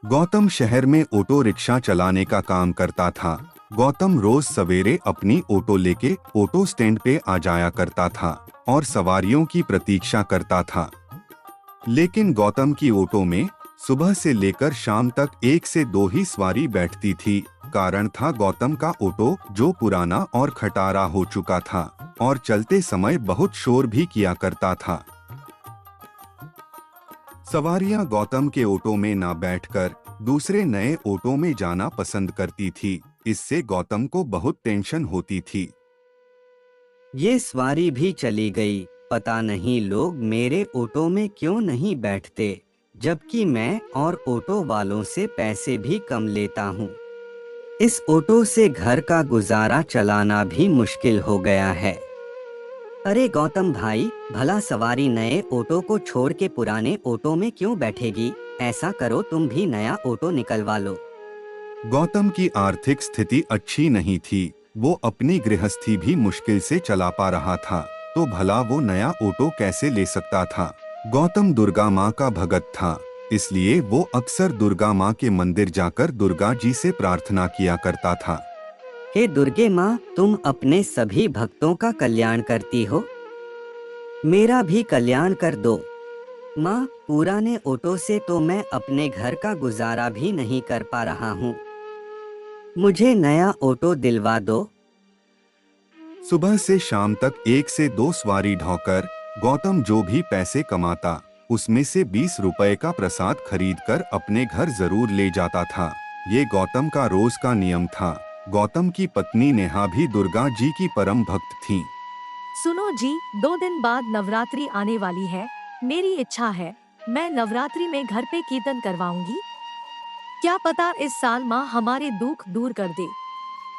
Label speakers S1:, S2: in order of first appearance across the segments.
S1: गौतम शहर में auto rickshaw चलाने का काम करता था। गौतम रोज सवेरे अपनी ऑटो लेके ऑटो स्टैंड पे आ जाया करता था और सवारियों की प्रतीक्षा करता था। लेकिन गौतम की ऑटो में सुबह से लेकर शाम तक 1 से 2 ही सवारी बैठती थी। कारण था गौतम का ऑटो जो पुराना और खटारा हो चुका था और चलते समय बहुत शोर भी किया करता था। सवारियां गौतम के ऑटो में ना बैठकर दूसरे नए ऑटो में जाना पसंद करती थी। इससे गौतम को बहुत टेंशन होती थी।
S2: ये सवारी भी चली गई, पता नहीं लोग मेरे ऑटो में क्यों नहीं बैठते, जबकि मैं और ऑटो वालों से पैसे भी कम लेता हूँ। इस ऑटो से घर का गुजारा चलाना भी मुश्किल हो गया है। अरे गौतम भाई, भला सवारी नए ऑटो को छोड़ के पुराने ऑटो में क्यों बैठेगी? ऐसा करो तुम भी नया ऑटो निकलवा लो।
S1: गौतम की आर्थिक स्थिति अच्छी नहीं थी। वो अपनी गृहस्थी भी मुश्किल से चला पा रहा था, तो भला वो नया ऑटो कैसे ले सकता था। गौतम दुर्गा माँ का भगत था, इसलिए वो अक्सर दुर्गा माँ के मंदिर जाकर दुर्गा जी से प्रार्थना किया करता था।
S2: हे दुर्गे माँ, तुम अपने सभी भक्तों का कल्याण करती हो, मेरा भी कल्याण कर दो। माँ, पुराने ऑटो से तो मैं अपने घर का गुजारा भी नहीं कर पा रहा हूँ, मुझे नया ऑटो दिलवा दो।
S1: सुबह से शाम तक 1 से 2 सवारी ढोकर गौतम जो भी पैसे कमाता उसमें से 20 रुपए का प्रसाद खरीदकर अपने घर जरूर ले जाता था। ये गौतम का रोज का नियम था। गौतम की पत्नी नेहा भी दुर्गा जी की परम भक्त थी।
S3: सुनो जी, 2 दिन बाद नवरात्रि आने वाली है। मेरी इच्छा है मैं नवरात्रि में घर पे कीर्तन करवाऊंगी। क्या पता इस साल माँ हमारे दुख दूर कर दे।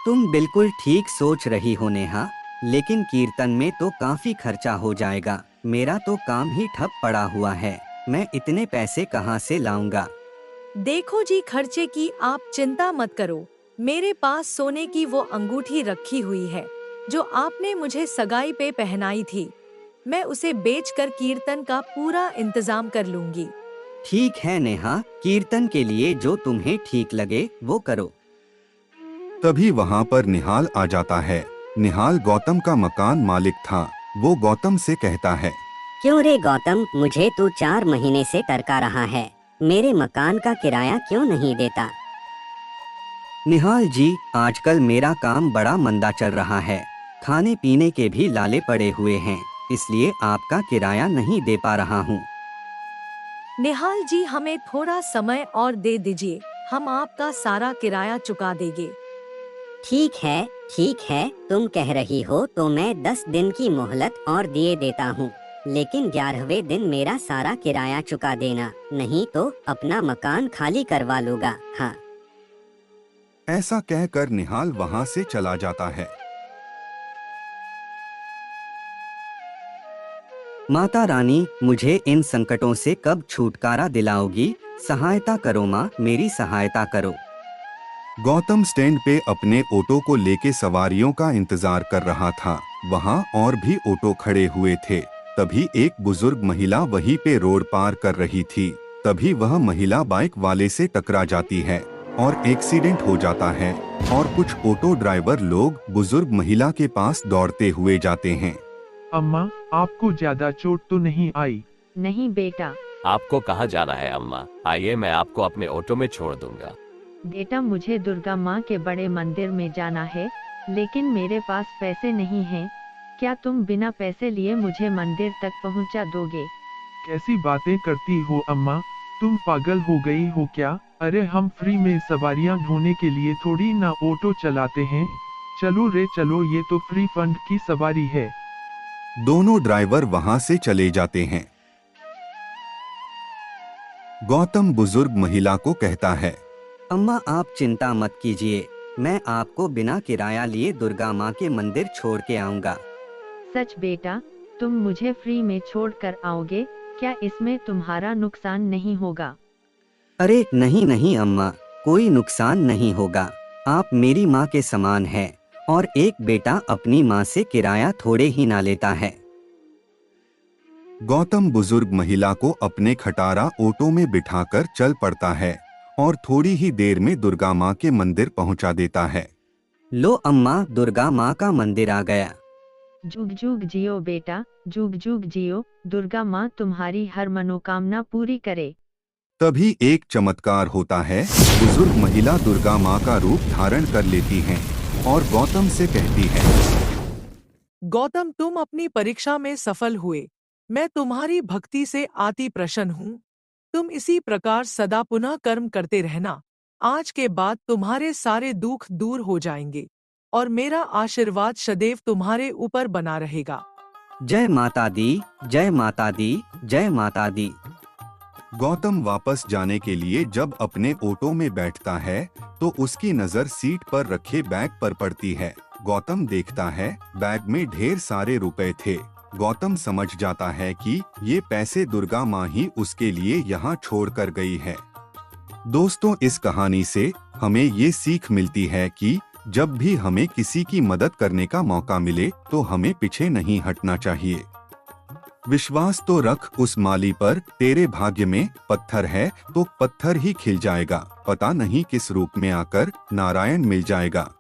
S2: तुम बिल्कुल ठीक सोच रही हो नेहा, लेकिन कीर्तन में तो काफी खर्चा हो जाएगा। मेरा तो काम ही ठप पड़ा हुआ है, मैं इतने पैसे कहाँ से लाऊंगा।
S3: देखो जी, खर्चे की आप चिंता मत करो। मेरे पास सोने की वो अंगूठी रखी हुई है जो आपने मुझे सगाई पे पहनाई थी। मैं उसे बेचकर कीर्तन का पूरा इंतजाम कर लूंगी।
S2: ठीक है नेहा, कीर्तन के लिए जो तुम्हें ठीक लगे वो करो।
S1: तभी वहाँ पर निहाल आ जाता है। निहाल गौतम का मकान मालिक था। वो गौतम से कहता है,
S4: क्यों रे गौतम, मुझे तू 4 महीने से टरका रहा है, मेरे मकान का किराया क्यों नहीं देता?
S2: निहाल जी, आजकल मेरा काम बड़ा मंदा चल रहा है, खाने पीने के भी लाले पड़े हुए हैं, इसलिए आपका किराया नहीं दे पा रहा हूँ।
S3: निहाल जी, हमें थोड़ा समय और दे दीजिए, हम आपका सारा किराया चुका देंगे।
S4: ठीक है, तुम कह रही हो तो मैं 10 दिन की मोहलत और दिए देता हूँ, लेकिन 11वें दिन मेरा सारा किराया चुका देना, नहीं तो अपना मकान खाली करवा लूंगा। हाँ।
S1: ऐसा कहकर निहाल वहाँ से चला जाता है।
S2: माता रानी, मुझे इन संकटों से कब छुटकारा दिलाओगी? सहायता करो माँ, मेरी सहायता करो।
S1: गौतम स्टैंड पे अपने ऑटो को लेके सवारियों का इंतजार कर रहा था। वहाँ और भी ऑटो खड़े हुए थे। तभी एक बुजुर्ग महिला वहीं पे रोड पार कर रही थी। तभी वह महिला बाइक वाले से टकरा जाती है और एक्सीडेंट हो जाता है और कुछ ऑटो ड्राइवर लोग बुजुर्ग महिला के पास दौड़ते हुए जाते हैं।
S5: अम्मा, आपको ज्यादा चोट तो नहीं आई?
S6: नहीं बेटा।
S7: आपको कहाँ जाना है अम्मा? आइए, मैं आपको अपने ऑटो में छोड़ दूंगा।
S6: बेटा, मुझे दुर्गा माँ के बड़े मंदिर में जाना है, लेकिन मेरे पास पैसे नहीं हैं। क्या तुम बिना पैसे लिए मुझे मंदिर तक पहुँचा दोगे?
S5: कैसी बातें करती हो अम्मा, तुम पागल हो गई हो क्या? अरे हम फ्री में सवारियां ढोने के लिए थोड़ी ना ऑटो चलाते हैं। चलो रे चलो, ये तो फ्री फंड की सवारी है।
S1: दोनों ड्राइवर वहाँ से चले जाते हैं। गौतम बुजुर्ग महिला को कहता है,
S2: अम्मा आप चिंता मत कीजिए, मैं आपको बिना किराया लिए दुर्गा माँ के मंदिर छोड़ के आऊँगा।
S6: सच बेटा, तुम मुझे फ्री में छोड़ कर आओगे? क्या इसमें तुम्हारा नुकसान नहीं होगा?
S2: अरे नहीं नहीं अम्मा, कोई नुकसान नहीं होगा। आप मेरी माँ के समान हैं और एक बेटा अपनी माँ से किराया थोड़े ही ना लेता है।
S1: गौतम बुजुर्ग महिला को अपने खटारा ऑटो में बिठाकर चल पड़ता है और थोड़ी ही देर में दुर्गा माँ के मंदिर पहुँचा देता है।
S2: लो अम्मा, दुर्गा माँ का मंदिर आ गया।
S6: जुग जुग जियो बेटा, जुग जुग जियो, दुर्गा माँ तुम्हारी हर मनोकामना पूरी करे।
S1: तभी एक चमत्कार होता है। बुजुर्ग महिला दुर्गा माँ का रूप धारण कर लेती हैं और गौतम से कहती है,
S8: गौतम, तुम अपनी परीक्षा में सफल हुए। मैं तुम्हारी भक्ति से अति प्रसन्न हूँ। तुम इसी प्रकार सदा पुनः कर्म करते रहना। आज के बाद तुम्हारे सारे दुख दूर हो जाएंगे और मेरा आशीर्वाद सदैव तुम्हारे ऊपर बना रहेगा।
S2: जय माता दी, जय माता दी, जय माता दी।
S1: गौतम वापस जाने के लिए जब अपने ऑटो में बैठता है तो उसकी नजर सीट पर रखे बैग पर पड़ती है। गौतम देखता है बैग में ढेर सारे रुपए थे। गौतम समझ जाता है कि ये पैसे दुर्गा माँ ही उसके लिए यहाँ छोड़ कर गई है। दोस्तों, इस कहानी से हमें ये सीख मिलती है कि जब भी हमें किसी की मदद करने का मौका मिले तो हमें पीछे नहीं हटना चाहिए। विश्वास तो रख उस माली पर, तेरे भाग्य में पत्थर है तो पत्थर ही खिल जाएगा। पता नहीं किस रूप में आकर नारायण मिल जाएगा।